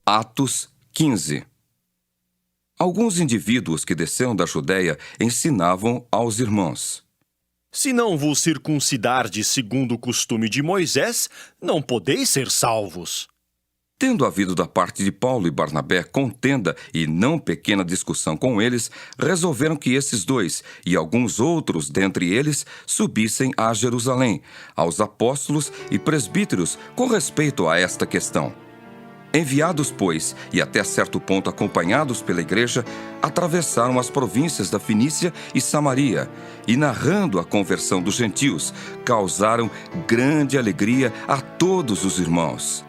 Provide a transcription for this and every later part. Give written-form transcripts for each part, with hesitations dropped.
Atos 15. Alguns indivíduos que desceram da Judeia ensinavam aos irmãos: Se não vos circuncidardes segundo o costume de Moisés, não podeis ser salvos. Tendo havido da parte de Paulo e Barnabé contenda e não pequena discussão com eles, resolveram que esses dois e alguns outros dentre eles subissem a Jerusalém, aos apóstolos e presbíteros, com respeito a esta questão. Enviados, pois, e até certo ponto acompanhados pela igreja, atravessaram as províncias da Fenícia e Samaria, e narrando a conversão dos gentios, causaram grande alegria a todos os irmãos.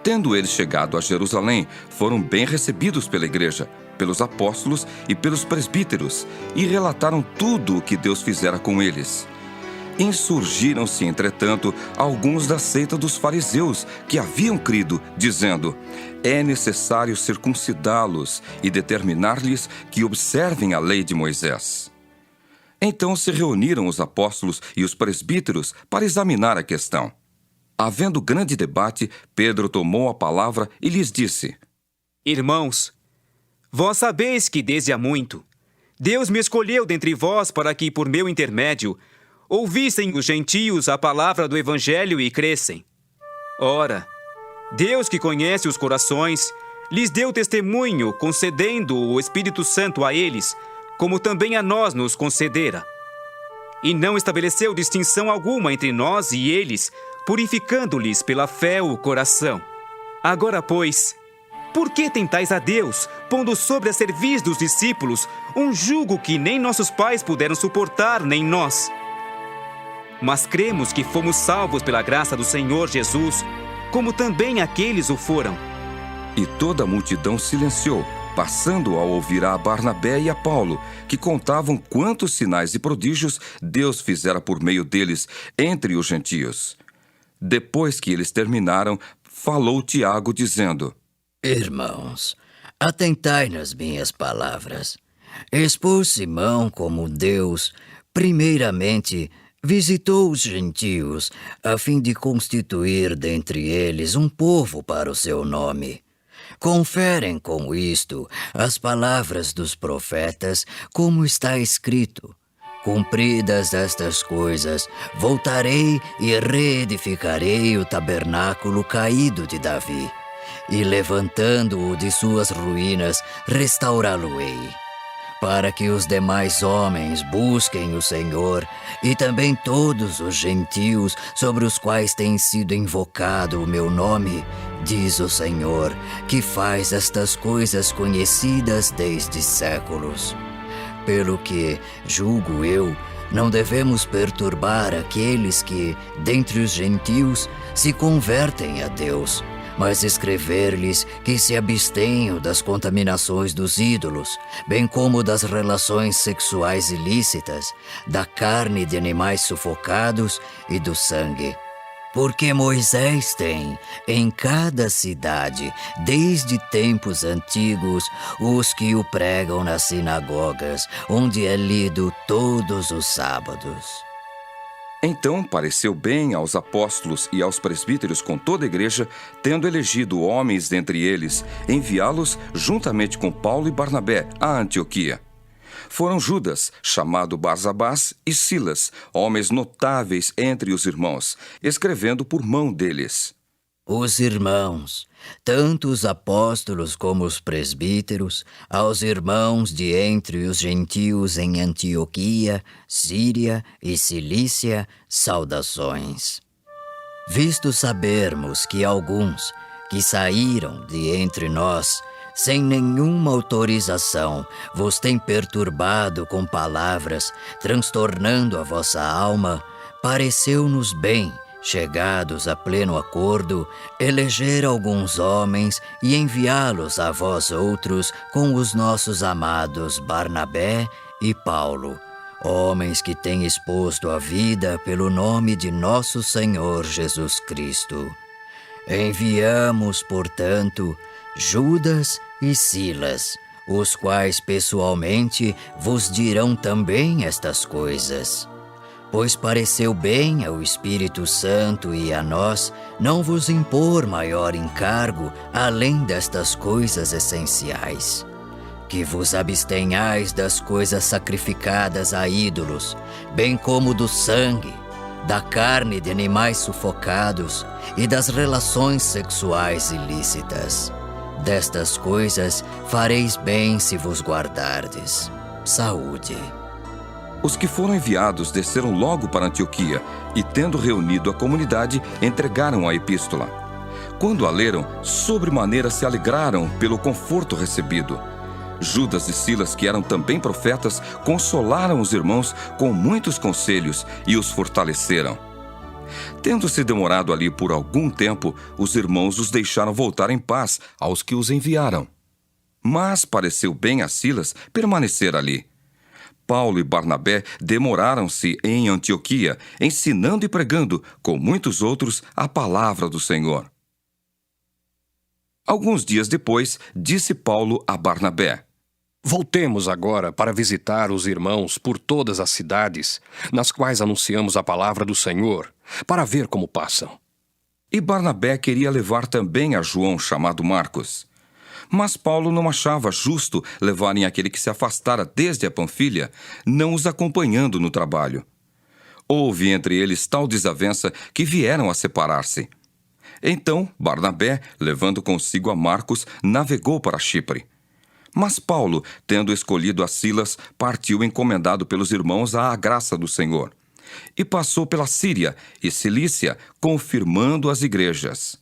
Tendo eles chegado a Jerusalém, foram bem recebidos pela igreja, pelos apóstolos e pelos presbíteros, e relataram tudo o que Deus fizera com eles. Insurgiram-se, entretanto, alguns da seita dos fariseus que haviam crido, dizendo: é necessário circuncidá-los e determinar-lhes que observem a lei de Moisés. Então se reuniram os apóstolos e os presbíteros para examinar a questão. Havendo grande debate, Pedro tomou a palavra e lhes disse: Irmãos, vós sabeis que desde há muito Deus me escolheu dentre vós para que, por meu intermédio, ouvissem os gentios a palavra do Evangelho e crescem. Ora, Deus que conhece os corações, lhes deu testemunho, concedendo o Espírito Santo a eles, como também a nós nos concedera. E não estabeleceu distinção alguma entre nós e eles, purificando-lhes pela fé o coração. Agora, pois, por que tentais a Deus, pondo sobre a cerviz dos discípulos um jugo que nem nossos pais puderam suportar, nem nós? Mas cremos que fomos salvos pela graça do Senhor Jesus, como também aqueles o foram. E toda a multidão silenciou, passando a ouvir a Barnabé e a Paulo, que contavam quantos sinais e prodígios Deus fizera por meio deles entre os gentios. Depois que eles terminaram, falou Tiago, dizendo: Irmãos, atentai nas minhas palavras. Expôs Simão como Deus, primeiramente, visitou os gentios, a fim de constituir dentre eles um povo para o seu nome. Conferem com isto as palavras dos profetas, como está escrito: cumpridas estas coisas, voltarei e reedificarei o tabernáculo caído de Davi, e levantando-o de suas ruínas, restaurá-lo-ei, para que os demais homens busquem o Senhor, e também todos os gentios sobre os quais tem sido invocado o meu nome, diz o Senhor, que faz estas coisas conhecidas desde séculos. Pelo que, julgo eu, não devemos perturbar aqueles que, dentre os gentios, se convertem a Deus, mas escrever-lhes que se abstenham das contaminações dos ídolos, bem como das relações sexuais ilícitas, da carne de animais sufocados e do sangue. Porque Moisés tem, em cada cidade, desde tempos antigos, os que o pregam nas sinagogas, onde é lido todos os sábados. Então pareceu bem aos apóstolos e aos presbíteros com toda a igreja, tendo elegido homens dentre eles, enviá-los juntamente com Paulo e Barnabé a Antioquia. Foram Judas, chamado Barsabás, e Silas, homens notáveis entre os irmãos, escrevendo por mão deles. Os irmãos, tanto os apóstolos como os presbíteros, aos irmãos de entre os gentios em Antioquia, Síria e Cilícia, saudações. Visto sabermos que alguns que saíram de entre nós, sem nenhuma autorização, vos têm perturbado com palavras, transtornando a vossa alma, pareceu-nos bem, chegados a pleno acordo, eleger alguns homens e enviá-los a vós outros com os nossos amados Barnabé e Paulo, homens que têm exposto a vida pelo nome de nosso Senhor Jesus Cristo. Enviamos, portanto, Judas e Silas, os quais pessoalmente vos dirão também estas coisas. pois pareceu bem ao Espírito Santo e a nós não vos impor maior encargo além destas coisas essenciais. Que vos abstenhais das coisas sacrificadas a ídolos, bem como do sangue, da carne de animais sufocados e das relações sexuais ilícitas. Destas coisas fareis bem se vos guardardes. Saúde. Os que foram enviados desceram logo para Antioquia e, tendo reunido a comunidade, entregaram a epístola. Quando a leram, sobremaneira se alegraram pelo conforto recebido. Judas e Silas, que eram também profetas, consolaram os irmãos com muitos conselhos e os fortaleceram. Tendo-se demorado ali por algum tempo, os irmãos os deixaram voltar em paz aos que os enviaram. Mas pareceu bem a Silas permanecer ali. Paulo e Barnabé demoraram-se em Antioquia, ensinando e pregando, com muitos outros, a palavra do Senhor. Alguns dias depois, disse Paulo a Barnabé: Voltemos agora para visitar os irmãos por todas as cidades, nas quais anunciamos a palavra do Senhor, para ver como passam. E Barnabé queria levar também a João, chamado Marcos. Mas Paulo não achava justo levarem aquele que se afastara desde a Panfilha, não os acompanhando no trabalho. Houve entre eles tal desavença que vieram a separar-se. Então Barnabé, levando consigo a Marcos, navegou para Chipre. Mas Paulo, tendo escolhido a Silas, partiu encomendado pelos irmãos à graça do Senhor. E passou pela Síria e Cilícia, confirmando as igrejas.